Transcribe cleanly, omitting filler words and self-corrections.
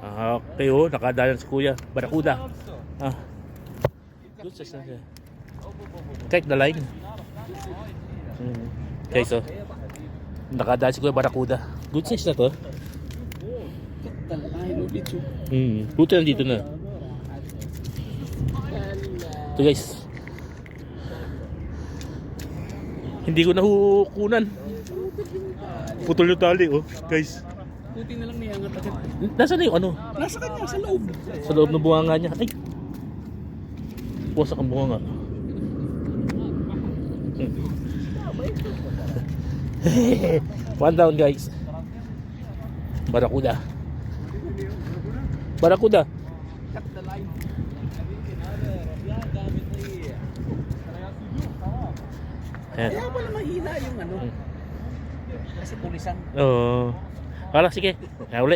Okay, oh, nakadalan si Kuya. Barakuda. Ah. Good size na siya. Check the line. Okay, so nakadalan si Kuya Barakuda. Good size na to. Buti nandito na. Ito guys. Hindi ko nahukunan. Putol yung tali, oh, guys. Puti na lang niya ang agad. Nasaan na yung ano? Nasa kanya, sa loob. Sa loob ng bunganga niya. Ay! Wasak ang bunganga. One down, guys. Barakuda. Barakuda. Cut the line. Ayan. Kaya wala mahina yung ano. Kasi pulisan. Oo. Hala, sige. Kaya uli.